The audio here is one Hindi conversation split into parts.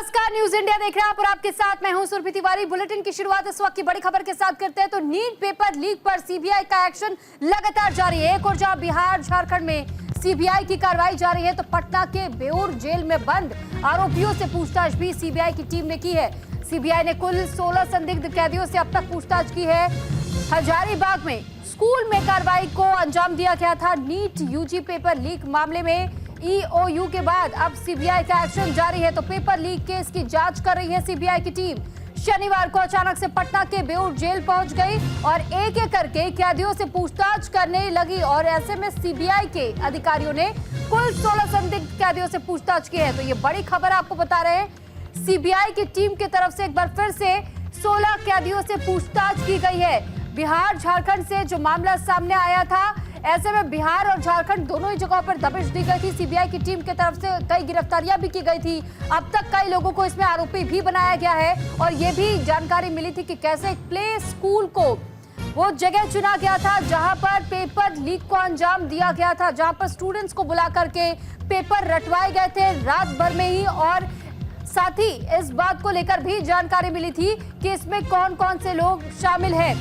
नमस्कार, न्यूज इंडिया देख रहे हैं आप और आपके साथ मैं हूं सुरभि तिवारी। बुलेटिन की शुरुआत इस वक्त की बड़ी खबर के साथ करते हैं तो नीट पेपर लीक पर सीबीआई का एक्शन लगातार जारी है। एक और जहां बिहार झारखंड में सीबीआई की कार्रवाई जारी है तो पटना के बेउर जेल में बंद आरोपियों से पूछताछ भी सीबीआई की टीम ने की है। सीबीआई ने कुल 16 संदिग्ध कैदियों से अब तक पूछताछ की है। हजारीबाग में स्कूल में कार्रवाई को अंजाम दिया गया था। नीट यूजी पेपर लीक मामले में ईओयू के बाद अब सीबीआई का एक्शन जारी है तो पेपर लीक केस की जांच कर रही है सीबीआई की टीम। शनिवार को अचानक से पटना के बेउर जेल पहुंच गई और एक एक करके कैदियों से पूछताछ करने लगी और ऐसे में सीबीआई के अधिकारियों ने कुल 16 संदिग्ध कैदियों से पूछताछ की है। तो ये बड़ी खबर आपको बता रहे हैं, सीबीआई की टीम की तरफ से एक बार फिर से 16 कैदियों से पूछताछ की गई है। बिहार झारखंड से जो मामला सामने आया था, ऐसे में बिहार और झारखंड दोनों ही जगहों पर दबिश दी गई थी। सीबीआई की टीम की तरफ से कई गिरफ्तारियां भी की गई थी। अब तक कई लोगों को इसमें आरोपी भी बनाया गया है और ये भी जानकारी मिली थी कि कैसे एक प्ले स्कूल को वो जगह चुना गया था जहां पर पेपर लीक को अंजाम दिया गया था, जहां पर स्टूडेंट्स को बुला करके पेपर रटवाए गए थे रात भर में ही। और साथ ही इस बात को लेकर भी जानकारी मिली थी कि इसमें कौन कौन से लोग शामिल हैं।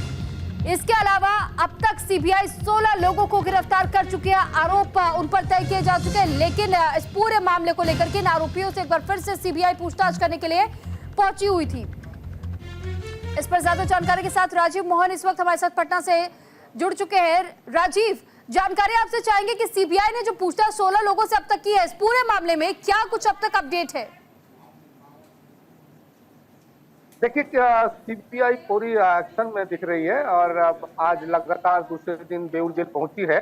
इसके अलावा अब तक सीबीआई 16 लोगों को गिरफ्तार कर चुकी है। आरोप उन पर तय किए जा चुके हैं, लेकिन इस पूरे मामले को लेकर के इन आरोपियों से एक बार फिर से सीबीआई पूछताछ करने के लिए पहुंची हुई थी। इस पर ज्यादा जानकारी के साथ राजीव मोहन इस वक्त हमारे साथ पटना से जुड़ चुके हैं। राजीव, जानकारी आपसे चाहेंगे कि सीबीआई ने जो पूछताछ 16 लोगों से अब तक की है, इस पूरे मामले में क्या कुछ अब तक अपडेट है? देखिए, सीबीआई पूरी एक्शन में दिख रही है और अब आज लगातार दूसरे दिन बेउर जेल पहुंची है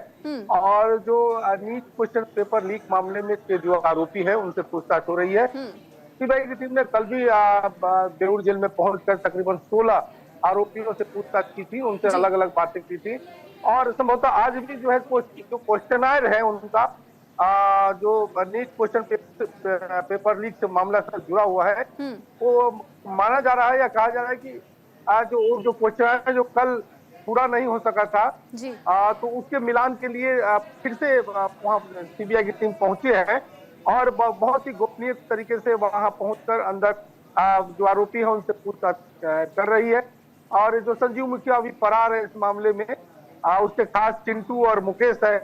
और जो नीट क्वेश्चन पेपर लीक मामले में जो आरोपी है उनसे पूछताछ हो रही है। सीबीआई की टीम ने कल भी बेउर जेल में पहुंचकर तकरीबन 16 आरोपियों से पूछताछ की थी, उनसे अलग अलग बातें की थी और संभवतः आज भी जो है जो क्वेश्चनायर है उनका जो नीट क्वेश्चन पेपर लीक से मामला से जुड़ा हुआ है वो माना जा रहा है या कहा जा रहा है कि जो क्वेश्चन है जो कल पूरा नहीं हो सका था तो उसके मिलान के लिए फिर से वहाँ सीबीआई की टीम पहुंची है और बहुत ही गोपनीय तरीके से वहां पहुंचकर अंदर जो आरोपी है उनसे पूछताछ कर रही है। और जो संजीव मुखिया अभी फरार है इस मामले में, उसके खास चिंटू और मुकेश है,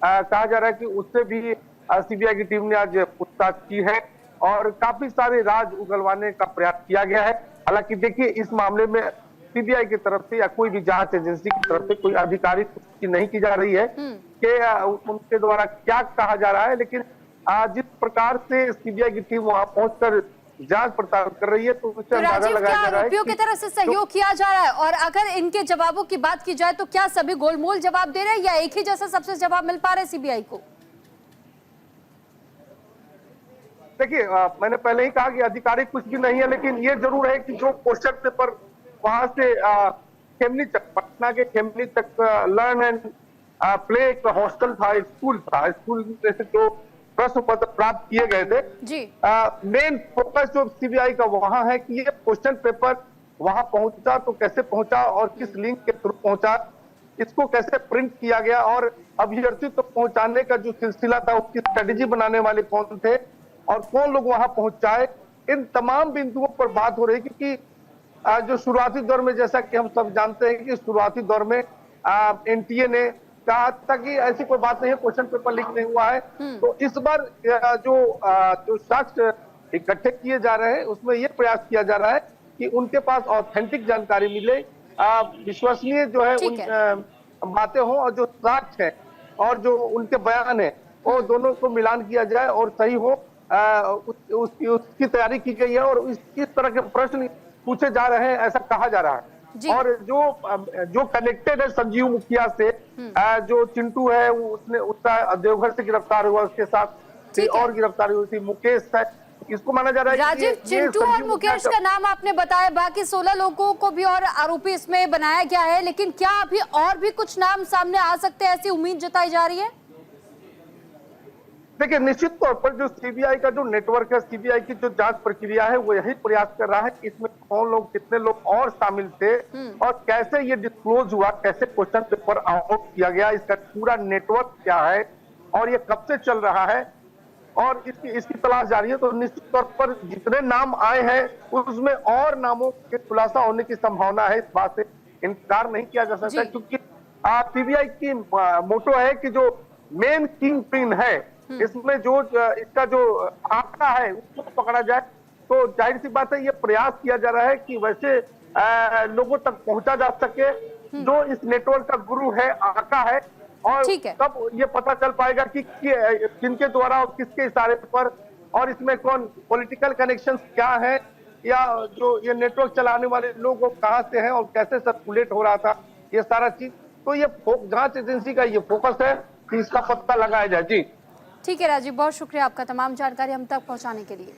कहा जा रहा है कि उससे भी सीबीआई की टीम ने आज पूछताछ की है और काफी सारे राज उगलवाने का प्रयास किया गया है। हालांकि देखिए, इस मामले में सीबीआई की तरफ से या कोई भी जांच एजेंसी की तरफ से कोई आधिकारिक पुष्टि नहीं की जा रही है कि उनके द्वारा क्या कहा जा रहा है, लेकिन जिस प्रकार से सीबीआई की टीम वहां पहुंचकर जांच पड़ताल कर रही है तो उससे अंदाजा लगाया जा रहा है आरोपियों की तरफ से सहयोग किया जा रहा है। और अगर इनके जवाबों की बात की जाए तो क्या सभी गोलमोल जवाब दे रहे हैं या एक ही जैसा सबसे जवाब मिल पा रहे हैं सीबीआई को? देखिए, मैंने पहले ही कहा कि आधिकारिक कुछ भी नहीं है, लेकिन ये जरूर है कि जो क्वेश्चन पेपर वहां से खेमनी तक, पटना के खेमनी तक लर्न एंड प्ले एक हॉस्टल था, एक स्कूल था, स्कूल से जो प्रश्न पत्र प्राप्त किए गए थे, मेन फोकस जो सीबीआई का वहां है कि ये क्वेश्चन पेपर वहां पहुंचा तो कैसे पहुंचा और किस लिंक के थ्रू पहुंचा, इसको कैसे प्रिंट किया गया और अभ्यर्थी तो पहुंचाने का जो सिलसिला था उसकी स्ट्रेटेजी बनाने वाले कौन थे और कौन लोग वहां पहुंचाए, इन तमाम बिंदुओं पर बात हो रही। क्योंकि जो शुरुआती दौर में, जैसा कि हम सब जानते हैं कि शुरुआती दौर में एनटीए ने कहा था कि ऐसी कोई बात नहीं है, क्वेश्चन पेपर लीक नहीं हुआ है। तो इस बार जो शख्स इकट्ठे किए जा रहे हैं उसमें यह प्रयास किया जा रहा है कि उनके पास ऑथेंटिक जानकारी मिले, विश्वसनीय जो है उन बातें हो और जो साक्ष्य है और जो उनके बयान है वो दोनों को मिलान किया जाए और सही हो। उसकी तैयारी की गई है और इस तरह के प्रश्न पूछे जा रहे हैं, ऐसा कहा जा रहा है। और जो कनेक्टेड है संजीव मुखिया से, जो चिंटू है उसने उसका देवघर से गिरफ्तार हुआ, उसके साथ और गिरफ्तारी हुई थी, मुकेश है, इसको माना जा रहा है। राजीव, चिंटू और मुकेश का नाम आपने बताया, बाकी 16 लोगों को भी और आरोपी इसमें बनाया गया है, लेकिन क्या अभी और भी कुछ नाम सामने आ सकते हैं, ऐसी उम्मीद जताई जा रही है? देखिए, निश्चित तौर पर जो सीबीआई का जो नेटवर्क है, सीबीआई की जो जांच प्रक्रिया है वो यही प्रयास कर रहा है कि इसमें कौन लोग, कितने लोग और शामिल थे और कैसे ये डिस्क्लोज हुआ, कैसे क्वेश्चन पेपर आउट किया गया, इसका पूरा नेटवर्क क्या है और ये कब से चल रहा है और इसकी इसकी तलाश जारी है। तो निश्चित तौर पर जितने नाम आए हैं उसमें और नामों के खुलासा होने की संभावना है, इस बात से इनकार नहीं किया जा सकता, क्योंकि सीबीआई की मोटो है कि जो मेन किंग पिन है, इसमें जो इसका जो आंकड़ा है उसको पकड़ा जाए। तो जाहिर सी बात है, ये प्रयास किया जा रहा है कि वैसे लोगों तक पहुंचा जा सके जो इस नेटवर्क का गुरु है, आका है, और तब ये पता चल पाएगा कि किनके द्वारा और किसके इशारे पर, और इसमें कौन पॉलिटिकल कनेक्शंस क्या है, या जो ये नेटवर्क चलाने वाले लोग वो कहां से हैं और कैसे सर्कुलेट हो रहा था, ये सारा चीज। तो ये जांच एजेंसी का ये फोकस है कि इसका पता लगाया जाए। जी ठीक है राजीव, बहुत शुक्रिया आपका तमाम जानकारी हम तक पहुंचाने के लिए।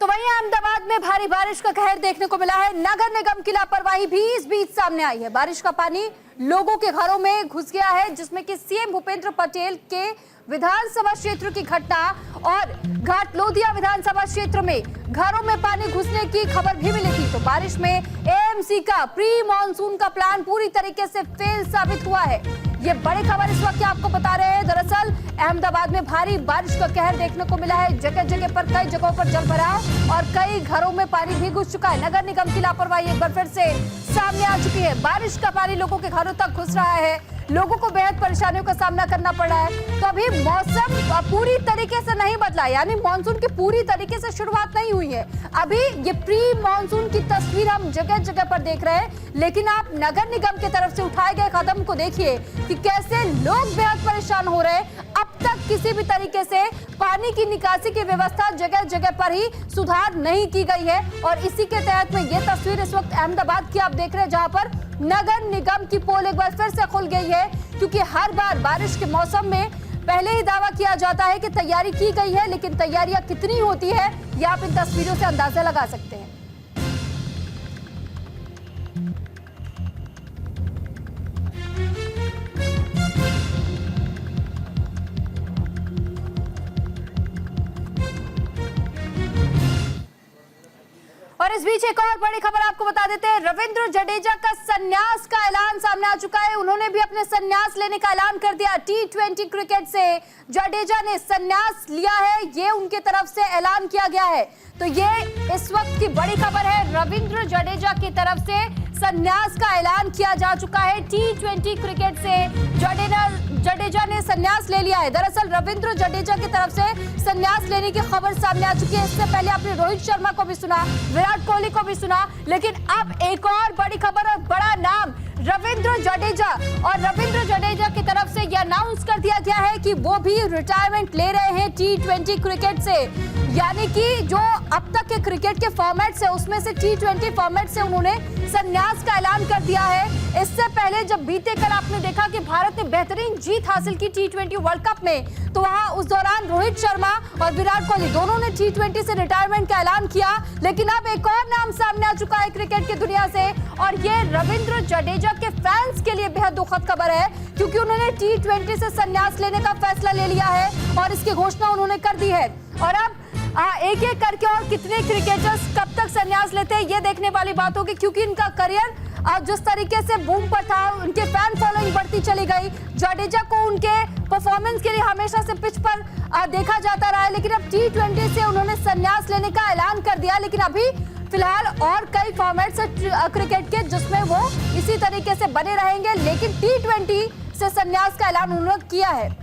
तो वहीं अहमदाबाद में भारी बारिश का कहर देखने को मिला है। नगर निगम की लापरवाही भी इस बीच सामने आई है। बारिश का पानी लोगों के घरों में घुस गया है, जिसमें कि सीएम भूपेंद्र पटेल के विधानसभा क्षेत्र की घटना और घाटलोदिया विधानसभा क्षेत्र में घरों में पानी घुसने की खबर भी मिली थी। तो बारिश में एएमसी का प्री मॉनसून का प्लान पूरी तरीके से फेल साबित हुआ है। ये बड़ी खबर इस वक्त आपको बता रहे हैं। दरअसल अहमदाबाद में भारी बारिश का कहर देखने को मिला है। जगह जगह पर कई जगहों पर जल भराव और कई घरों में पानी भी घुस चुका है। नगर निगम की लापरवाही एक बार फिर से सामने आ चुकी है। बारिश का पानी लोगों के घरों तक घुस रहा है, लोगों को बेहद परेशानियों का सामना करना पड़ रहा है। तो अभी मौसम पूरी तरीके से नहीं बदला, यानी मानसून की पूरी तरीके से शुरुआत नहीं हुई है। अभी ये प्री मानसून की तस्वीर हम जगह जगह पर देख रहे हैं, लेकिन आप नगर निगम की तरफ से उठाए गए कदम को देखिए कि कैसे लोग बेहद परेशान हो रहे हैं। अब तक किसी भी तरीके से पानी की निकासी की व्यवस्था जगह जगह पर ही सुधार नहीं की गई है, और इसी के तहत में ये तस्वीर इस वक्त अहमदाबाद की आप देख रहे हैं, जहां पर नगर निगम की पोल एक बार फिर से खुल गई है। क्योंकि हर बार बारिश के मौसम में पहले ही दावा किया जाता है कि तैयारी की गई है, लेकिन तैयारियां कितनी होती है ये आप इन तस्वीरों से अंदाजा लगा सकते हैं। और इस बीच एक और बड़ी खबर आपको बता देते हैं। रविंद्र जडेजा का संन्यास का ऐलान सामने आ चुका है। उन्होंने भी अपने संन्यास लेने का ऐलान कर दिया। T20 क्रिकेट से जडेजा ने संन्यास लिया है, ये उनके तरफ से ऐलान किया गया है। तो ये इस वक्त की बड़ी खबर है। रविंद्र जडेजा की तरफ से संन्यास का ऐलान किया जा चुका है। T20 क्रिकेट से जडेजा ने संन्यास ले लिया है। दरअसल रविंद्र जडेजा की तरफ से संन्यास लेने की खबर सामने आ चुकी है। इससे पहले आपने रोहित शर्मा को भी सुना, विराट कोहली को भी सुना, लेकिन अब एक और बड़ी खबर और बड़ा नाम रविंद्र जडेजा, और रविंद्र जडेजा की तरफ से यह अनाउंस कर दिया गया है कि वो भी रिटायरमेंट ले रहे हैं T20 क्रिकेट से। यानी कि जो अब तक के क्रिकेट के फॉर्मेट से, उसमें से T20 फॉर्मेट से उन्होंने संन्यास का ऐलान कर दिया है। इससे पहले जब बीते कल आपने देखा कि भारत ने बेहतरीन जीत हासिल की T20 वर्ल्ड कप में, तो वहां उस दौरान रोहित शर्मा और विराट कोहली दोनों ने T20 से रिटायरमेंट का ऐलान किया। लेकिन अब एक और नाम सामने आ चुका है क्रिकेट की दुनिया से, और ये रविंद्र जडेजा के फैंस के लिए बेहद दुखद खबर है, क्योंकि उन्होंने T20 से संन्यास लेने का फैसला ले लिया है और इसकी घोषणा उन्होंने कर दी है। और अब एक एक करके और कितने क्रिकेटर्स कब तक संन्यास लेते हैं ये देखने वाली बात होगी, क्योंकि इनका करियर जिस तरीके से बूम पर था, उनके फैन फॉलोइंग बढ़ती चली गई। जडेजा को उनके परफॉर्मेंस के लिए हमेशा से पिच पर देखा जाता रहा है, लेकिन अब T20 से उन्होंने संन्यास लेने का ऐलान कर दिया। लेकिन अभी फिलहाल और कई फॉर्मेट्स क्रिकेट के जिसमें वो इसी तरीके से बने रहेंगे, लेकिन T20 से संन्यास का ऐलान उन्होंने किया है।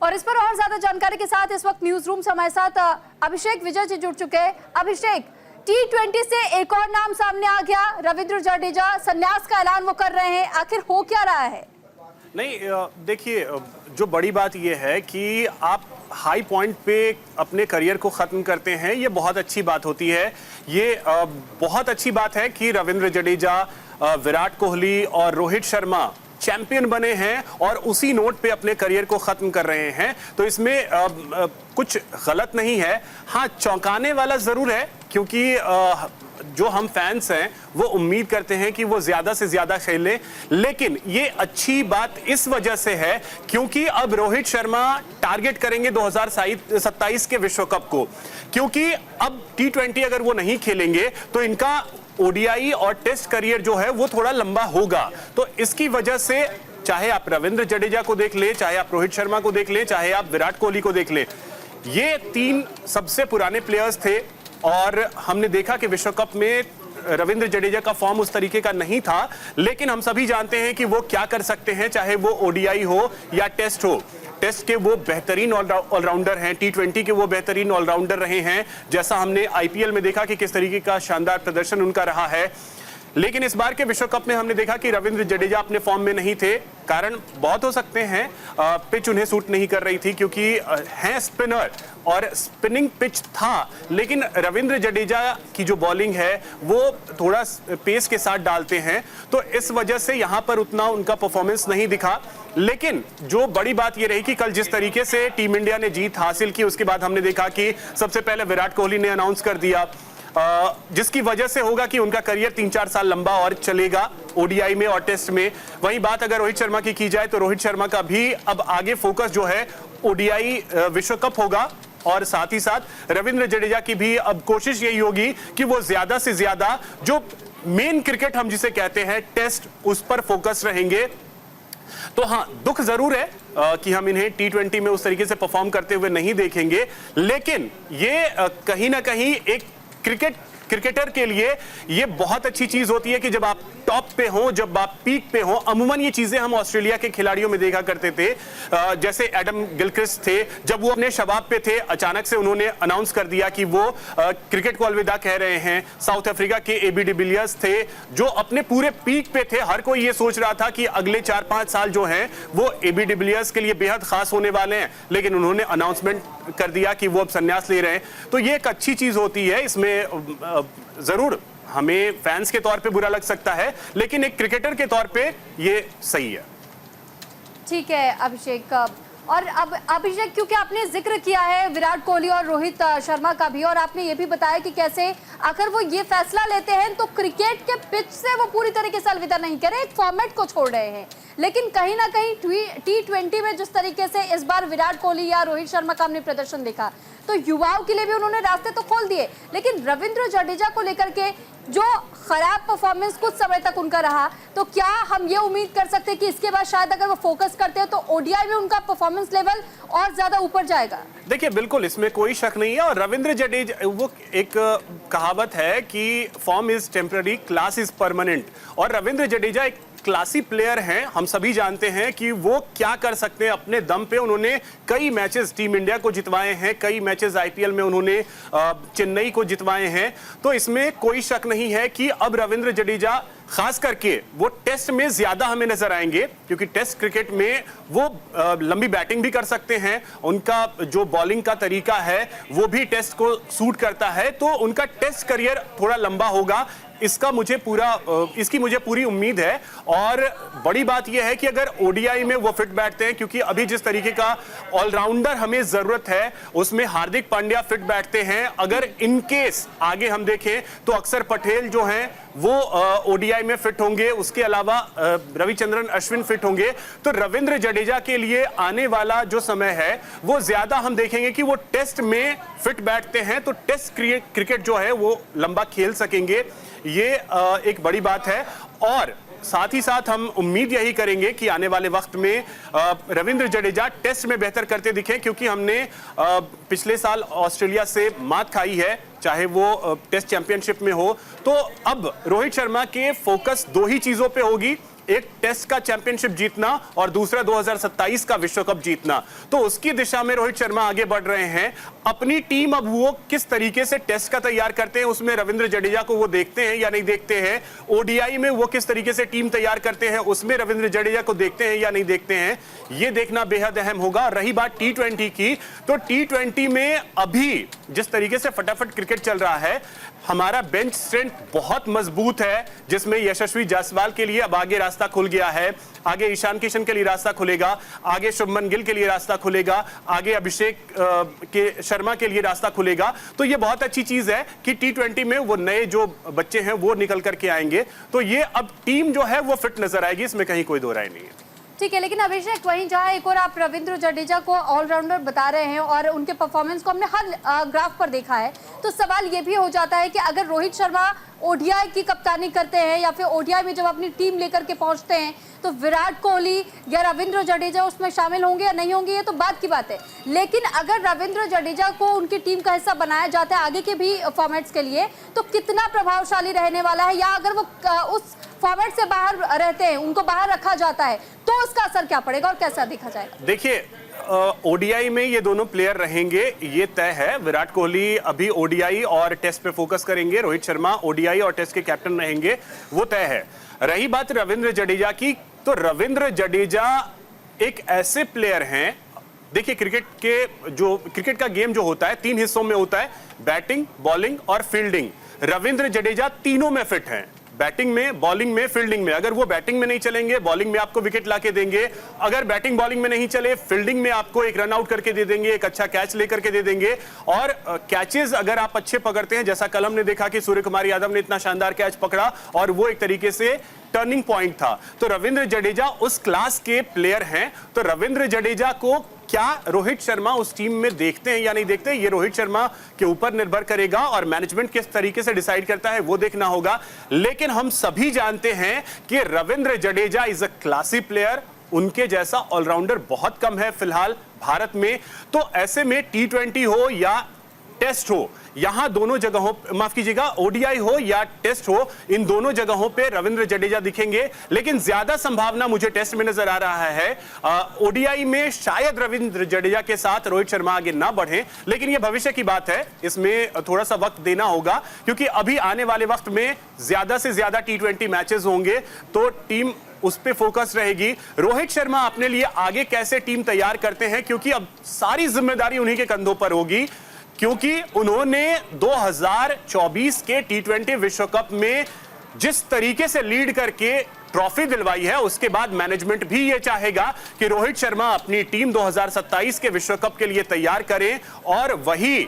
और इस पर और ज्यादा जानकारी के साथ इस वक्त न्यूज रूम से हमारे साथ अभिषेक विजय जी जुड़ चुके हैं। अभिषेक, T20 से एक और नाम सामने आ गया, रविंद्र जडेजा संन्यास का ऐलान वो कर रहे हैं, आखिर हो क्या रहा है? नहीं, देखिए, जो बड़ी बात यह है कि आप हाई पॉइंट पे अपने करियर को ख़त्म करते हैं, ये बहुत अच्छी बात होती है। ये बहुत अच्छी बात है कि रविंद्र जडेजा, विराट कोहली और रोहित शर्मा चैंपियन बने हैं और उसी नोट पे अपने करियर को ख़त्म कर रहे हैं। तो इसमें कुछ गलत नहीं है। हाँ, चौंकाने वाला ज़रूर है, क्योंकि जो हम फैंस हैं वो उम्मीद करते हैं कि वो ज़्यादा से ज़्यादा खेलें। लेकिन ये अच्छी बात इस वजह से है क्योंकि अब रोहित शर्मा टारगेट करेंगे 2027 के विश्व कप को, क्योंकि अब T20 अगर वो नहीं खेलेंगे तो इनका ओडीआई और टेस्ट करियर जो है वो थोड़ा लंबा होगा। तो इसकी वजह से चाहे आप रविंद्र जडेजा को देख ले, चाहे आप रोहित शर्मा को देख ले, चाहे आप विराट कोहली को देख ले, ये 3 सबसे पुराने प्लेयर्स थे और हमने देखा कि विश्व कप में रविंद्र जडेजा का फॉर्म उस तरीके का नहीं था, लेकिन हम सभी जानते हैं कि वो क्या कर सकते हैं, चाहे वो ओडीआई हो या टेस्ट हो। टेस्ट के वो बेहतरीन ऑलराउंडर हैं, टी20 के वो बेहतरीन ऑलराउंडर रहे हैं, जैसा हमने आईपीएल में देखा कि किस तरीके का शानदार प्रदर्शन उनका रहा है। लेकिन इस बार के विश्व कप में हमने देखा कि रविंद्र जडेजा अपने फॉर्म में नहीं थे। कारण बहुत हो सकते हैं, पिच उन्हें सूट नहीं कर रही थी क्योंकि हैं स्पिनर और स्पिनिंग पिच था, लेकिन रविंद्र जडेजा की जो बॉलिंग है वो थोड़ा पेस के साथ डालते हैं, तो इस वजह से यहां पर उतना उनका परफॉर्मेंस नहीं दिखा। लेकिन जो बड़ी बात ये रही कि कल जिस तरीके से टीम इंडिया ने जीत हासिल की, उसके बाद हमने देखा कि सबसे पहले विराट कोहली ने अनाउंस कर दिया, जिसकी वजह से होगा कि उनका करियर 3-4 साल लंबा और चलेगा ओडीआई में और टेस्ट में। वहीं बात अगर रोहित शर्मा की जाए तो रोहित शर्मा का भी अब आगे फोकस जो है ओडीआई विश्व कप होगा, और साथ ही साथ रविंद्र जडेजा की भी अब कोशिश यही होगी कि वो ज्यादा से ज्यादा जो मेन क्रिकेट हम जिसे कहते हैं टेस्ट, उस पर फोकस रहेंगे। तो हाँ, दुख जरूर है कि हम इन्हें टी20 में उस तरीके से परफॉर्म करते हुए नहीं देखेंगे, लेकिन ये कहीं ना कहीं एक क्रिकेटर के लिए ये बहुत अच्छी चीज होती है कि जब आप टॉप पे हो, जब आप पीक पे हो। अमूमन ये चीजें हम ऑस्ट्रेलिया के खिलाड़ियों में देखा करते थे, जैसे एडम गिलक्रिस्ट थे, जब वो अपने शबाब पे थे, अचानक से उन्होंने अनाउंस कर दिया कि वो क्रिकेट को अलविदा कह रहे हैं। साउथ अफ्रीका के एबी डिविलियर्स थे जो अपने पूरे पीक पे थे, हर कोई ये सोच रहा था कि अगले 4-5 साल जो हैं वो एबी डिविलियर्स के लिए बेहद खास होने वाले हैं, लेकिन उन्होंने अनाउंसमेंट कर दिया कि वो अब संन्यास ले रहे हैं। तो ये एक अच्छी चीज होती है, इसमें जरूर हमें फैंस के तौर पे बुरा लग सकता है, लेकिन एक क्रिकेटर के तौर पे ये सही है। ठीक है अभिषेक, और अब अभिषेक क्योंकि आपने जिक्र किया है विराट कोहली और रोहित शर्मा का भी, और आपने ये भी बताया कि कैसे अगर वो ये फैसला लेते हैं तो क्रिकेट के पिच से वो पूरी तरीके से अलविदा नहीं कर रहे, एक फॉर्मेट को छोड़ रहे हैं। लेकिन कहीं ना कहीं टी20 में जिस तरीके से इस बार विराट कोहली या रोहित शर्मा का हमने प्रदर्शन देखा, तो युवाओं के लिए भी उन्होंने रास्ते तो खोल दिए, लेकिन रविंद्र जडेजा को लेकर के जो खराब परफॉर्मेंस कुछ समय तक उनका रहा, तो क्या हम ये उम्मीद कर सकते हैं कि इसके बाद शायद अगर वो फोकस करते हैं तो ओडीआई में उनका परफॉर्मेंस लेवल और ज्यादा ऊपर जाएगा? देखिए बिल्कुल, इसमें कोई शक नहीं है। और रविंद्र जडेजा, वो एक कहावत है कि form is temporary, class is permanent, और रविंद्र जडेजा एक क्लासी प्लेयर हैं। हम सभी जानते हैं कि वो क्या कर सकते हैं अपने दम पे। उन्होंने कई मैचेस टीम इंडिया को जितवाए हैं, कई मैचेस आईपीएल में उन्होंने चेन्नई को जितवाए हैं। तो इसमें कोई शक नहीं है कि अब रविंद्र जडेजा खास करके वो टेस्ट में ज्यादा हमें नजर आएंगे, क्योंकि टेस्ट क्रिकेट में वो लंबी बैटिंग भी कर सकते हैं, उनका जो बॉलिंग का तरीका है वो भी टेस्ट को सूट करता है, तो उनका टेस्ट करियर थोड़ा लंबा होगा, इसकी मुझे पूरी उम्मीद है। और बड़ी बात यह है कि अगर ओडीआई में वो फिट बैठते हैं, क्योंकि अभी जिस तरीके का ऑलराउंडर हमें जरूरत है उसमें हार्दिक पांड्या फिट बैठते हैं। अगर इनकेस आगे हम देखें तो अक्षर पटेल जो हैं वो ओडीआई में फिट होंगे, उसके अलावा रविचंद्रन अश्विन फिट होंगे, तो रविंद्र जडेजा के लिए आने वाला जो समय है वो ज्यादा हम देखेंगे कि वो टेस्ट में फिट बैठते हैं, तो टेस्ट क्रिकेट जो है वो लंबा खेल सकेंगे। ये एक बड़ी बात है। और साथ ही साथ हम उम्मीद यही करेंगे कि आने वाले वक्त में रविंद्र जडेजा टेस्ट में बेहतर करते दिखें, क्योंकि हमने पिछले साल ऑस्ट्रेलिया से मात खाई है, चाहे वो टेस्ट चैंपियनशिप में हो। तो अब रोहित शर्मा के फोकस 2 ही चीजों पे होगी, एक टेस्ट का चैंपियनशिप जीतना और दूसरा 2027 का विश्व कप जीतना। तो उसकी दिशा में रोहित शर्मा आगे बढ़ रहे हैं। अपनी टीम अब वो किस तरीके से टेस्ट का तैयार करते हैं, उसमें रविंद्र जडेजा को वो देखते हैं या नहीं देखते हैं। ओडीआई में वो किस तरीके से टीम तैयार करते हैं, उसमें रविंद्र जडेजा को देखते हैं या नहीं देखते हैं, ये देखना बेहद अहम होगा। रही बात टी20 की, तो टी20 में अभी जिस तरीके से फटाफट क्रिकेट चल रहा है, हमारा बेंच स्ट्रेंथ बहुत मजबूत है, जिसमें यशस्वी जायसवाल के लिए अब आगे रास्ता खुल गया है, आगे ईशान किशन के लिए रास्ता खुलेगा, आगे शुभमन गिल के लिए रास्ता खुलेगा, आगे अभिषेक के शर्मा के लिए रास्ता खुलेगा। तो ये बहुत अच्छी चीज है कि टी20 में वो नए जो बच्चे हैं वो निकल करके आएंगे, तो ये अब टीम जो है वो फिट नजर आएगी, इसमें कहीं कोई दो राय नहीं है। ठीक है, लेकिन अभिषेक वहीं जहां एक और आप रविंद्र जडेजा को ऑलराउंडर बता रहे हैं और उनके परफॉर्मेंस को हमने हर ग्राफ पर देखा है, तो सवाल ये भी हो जाता है कि अगर रोहित शर्मा ओडीआई की कप्तानी करते हैं या फिर ओडीआई में जब अपनी टीम लेकर के पहुंचते हैं तो विराट कोहली या रविंद्र जडेजा उसमें शामिल होंगे या नहीं होंगे, ये तो बात की बात है। लेकिन अगर रविंद्र जडेजा को उनकी टीम का हिस्सा बनाया जाता है आगे के भी फॉर्मेट्स के लिए, तो कितना प्रभावशाली रहने वाला है, या अगर वो उस फॉर्मेट से बाहर रहते हैं, उनको बाहर रखा जाता है, तो उसका असर क्या पड़ेगा और कैसा देखा जाएगा? देखिए, ओडीआई में ये दोनों प्लेयर रहेंगे, ये तय है। विराट कोहली अभी ओडीआई और टेस्ट पे फोकस करेंगे, रोहित शर्मा ओडीआई और टेस्ट के कैप्टन रहेंगे, वो तय है। रही बात रविंद्र जडेजा की, तो रविंद्र जडेजा एक ऐसे प्लेयर हैं, देखिए क्रिकेट का गेम जो होता है 3 हिस्सों में होता है, बैटिंग, बॉलिंग और फील्डिंग। रविंद्र जडेजा तीनों में फिट हैं, बैटिंग में, बॉलिंग में, फील्डिंग में। अगर वो बैटिंग में नहीं चलेंगे, बॉलिंग में आपको विकेट लाके देंगे। अगर बैटिंग बॉलिंग में नहीं चले, फील्डिंग में आपको एक रन आउट करके दे देंगे, एक अच्छा कैच लेकर के दे देंगे। और कैचेस अगर आप अच्छे पकड़ते हैं, जैसा कल हमने देखा कि सूर्य कुमार यादव ने इतना शानदार कैच पकड़ा और वो एक तरीके से टर्निंग पॉइंट था, तो रविंद्र जडेजा उस क्लास के प्लेयर हैं। तो रविंद्र जडेजा को क्या रोहित शर्मा उस टीम में देखते हैं या नहीं देखते, ये रोहित शर्मा के ऊपर निर्भर करेगा और मैनेजमेंट किस तरीके से डिसाइड करता है वो देखना होगा। लेकिन हम सभी जानते हैं कि Ravindra Jadeja is a classy player, उनके जैसा ऑलराउंडर बहुत कम है फिलहाल भारत में। तो ऐसे में T20 हो या टेस्ट हो, यहां दोनों जगहों, माफ कीजिएगा, ओडीआई हो या टेस्ट हो, इन दोनों जगहों पे रविंद्र जडेजा दिखेंगे। लेकिन ज्यादा संभावना मुझे टेस्ट में नजर आ रहा है। ओडीआई में शायद रविंद्र जडेजा के साथ रोहित शर्मा आगे ना बढ़े, लेकिन यह भविष्य की बात है, इसमें थोड़ा सा वक्त देना होगा, क्योंकि अभी आने वाले वक्त में ज्यादा से ज्यादा T20 मैचेस होंगे, तो टीम उस पे फोकस रहेगी। रोहित शर्मा अपने लिए आगे कैसे टीम तैयार करते हैं, क्योंकि अब सारी जिम्मेदारी उन्हीं के कंधों पर होगी, क्योंकि उन्होंने 2024 के T20 विश्व कप में जिस तरीके से लीड करके ट्रॉफी दिलवाई है, उसके बाद मैनेजमेंट भी यह चाहेगा कि रोहित शर्मा अपनी टीम 2027 के विश्व कप के लिए तैयार करें और वही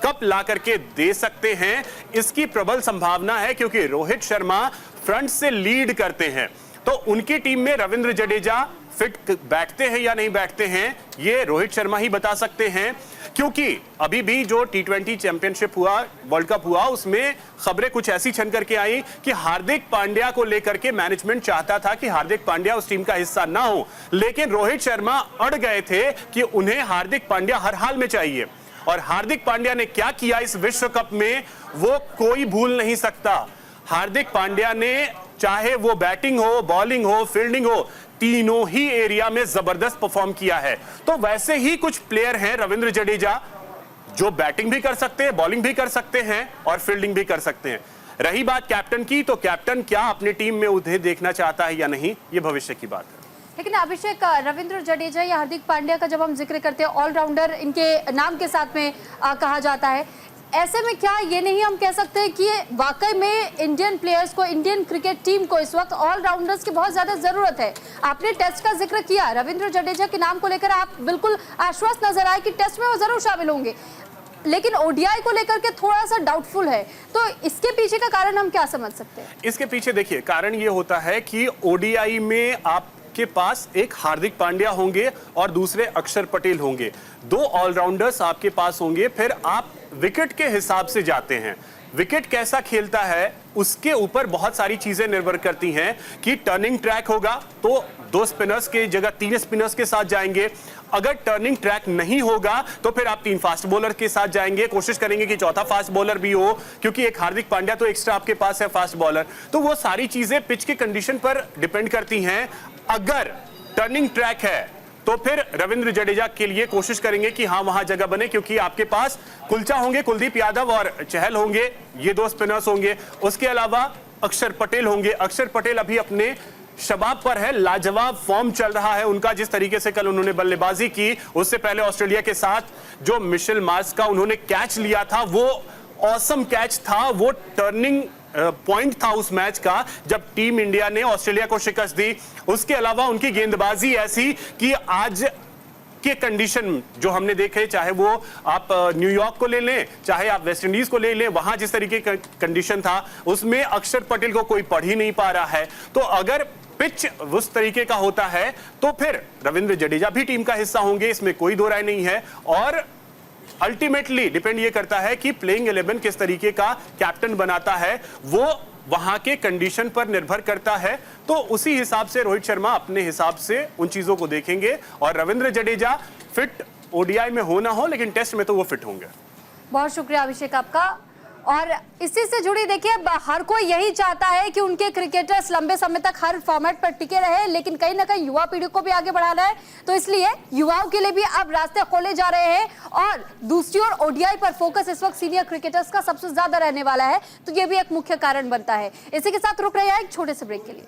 कप ला करके दे सकते हैं। इसकी प्रबल संभावना है, क्योंकि रोहित शर्मा फ्रंट से लीड करते हैं। तो उनकी टीम में रविंद्र जडेजा फिट बैठते हैं या नहीं बैठते हैं, ये रोहित शर्मा ही बता सकते हैं। क्योंकि अभी भी जो T20 चैंपियनशिप हुआ, वर्ल्ड कप हुआ, उसमें खबरें कुछ ऐसी छन करके आई कि हार्दिक पांड्या को लेकर के मैनेजमेंट चाहता था कि हार्दिक पांड्या उस टीम का हिस्सा ना हो, लेकिन रोहित शर्मा अड़ गए थे कि उन्हें हार्दिक पांड्या हर हाल में चाहिए। और हार्दिक पांड्या ने क्या किया इस विश्व कप में, वो कोई भूल नहीं सकता। हार्दिक पांड्या ने, चाहे वो बैटिंग हो, बॉलिंग हो, फील्डिंग हो, तीनों ही एरिया में जबरदस्त परफॉर्म किया है। तो वैसे ही कुछ प्लेयर हैं रविंद्र जडेजा, जो बैटिंग भी कर सकते हैं, बॉलिंग भी कर सकते हैं और फील्डिंग भी कर सकते हैं। रही बात कैप्टन की, तो कैप्टन क्या अपनी टीम में उन्हें देखना चाहता है या नहीं, ये भविष्य की बात है। लेकिन अभिषेक, रविंद्र जडेजा या हार्दिक पांड्या का जब हम जिक्र करते हैं, ऑलराउंडर इनके नाम के साथ में कहा जाता है, ऐसे में क्या ये नहीं हम कह सकते कि वाकई में इंडियन प्लेयर्स को, इंडियन क्रिकेट टीम को इस वक्त ऑलराउंडर्स की बहुत ज्यादा जरूरत है? आपने टेस्ट का जिक्र किया, रविंद्र जडेजा के नाम को लेकर आप बिल्कुल आश्वस्त नजर आए कि टेस्ट में वो जरूर शामिल होंगे, लेकिन ओडीआई को लेकर के थोड़ा सा डाउटफुल है। तो इसके पीछे का कारण हम क्या समझ सकते हैं? इसके पीछे देखिए, कारण ये होता है कि ओडीआई में आपके पास एक हार्दिक पांड्या होंगे और दूसरे अक्षर पटेल होंगे, 2 ऑलराउंडर्स आपके पास होंगे। फिर आप विकेट के हिसाब से जाते हैं, विकेट कैसा खेलता है उसके ऊपर बहुत सारी चीजें निर्भर करती हैं कि टर्निंग ट्रैक होगा तो 2 स्पिनर्स के जगह 3 स्पिनर्स के साथ जाएंगे। अगर टर्निंग ट्रैक नहीं होगा तो फिर आप 3 फास्ट बॉलर के साथ जाएंगे, कोशिश करेंगे कि चौथा फास्ट बॉलर भी हो, क्योंकि एक हार्दिक पांड्या तो एक्स्ट्रा आपके पास है फास्ट बॉलर। तो वो सारी चीजें पिच की कंडीशन पर डिपेंड करती हैं। अगर टर्निंग ट्रैक है तो फिर रविंद्र जडेजा के लिए कोशिश करेंगे कि हाँ वहां जगह बने, क्योंकि आपके पास कुलचा होंगे, कुलदीप यादव और चहल होंगे, ये 2 स्पिनर्स होंगे। उसके अलावा अक्षर पटेल होंगे। अक्षर पटेल अभी अपने शबाब पर है, लाजवाब फॉर्म चल रहा है उनका। जिस तरीके से कल उन्होंने बल्लेबाजी की, उससे पहले ऑस्ट्रेलिया के साथ जो मिशेल मार्श का उन्होंने कैच लिया था, वो ऑसम कैच था, वो टर्निंग पॉइंट था उस मैच का जब टीम इंडिया ने ऑस्ट्रेलिया को शिकस्त दी। उसके अलावा उनकी गेंदबाजी ऐसी कि आज के कंडीशन जो हमने देखे, चाहे वो आप न्यूयॉर्क को ले लें, चाहे आप वेस्ट इंडीज को ले लें, वहां जिस तरीके का कंडीशन था उसमें अक्षर पटेल को कोई पढ़ ही नहीं पा रहा है। तो अगर पिच उस तरीके का होता है तो फिर रविंद्र जडेजा भी टीम का हिस्सा होंगे, इसमें कोई दो राय नहीं है। और अल्टीमेटली डिपेंड ये करता है कि प्लेइंग 11 किस तरीके का कैप्टन बनाता है, वो वहां के कंडीशन पर निर्भर करता है। तो उसी हिसाब से रोहित शर्मा अपने हिसाब से उन चीजों को देखेंगे और रविंद्र जडेजा फिट ओडीआई में हो ना हो, लेकिन टेस्ट में तो वो फिट होंगे। बहुत शुक्रिया अभिषेक आपका। और इसी से जुड़ी देखिए, हर कोई यही चाहता है कि उनके क्रिकेटर्स लंबे समय तक हर फॉर्मेट पर टिके रहे, लेकिन कहीं ना कहीं युवा पीढ़ी को भी आगे बढ़ाना है, तो इसलिए युवाओं के लिए भी अब रास्ते खोले जा रहे हैं। और दूसरी ओर ओडीआई पर फोकस इस वक्त सीनियर क्रिकेटर्स का सबसे ज्यादा रहने वाला है, तो ये भी एक मुख्य कारण बनता है। इसी के साथ रुक रहे हैं एक छोटे से ब्रेक के लिए।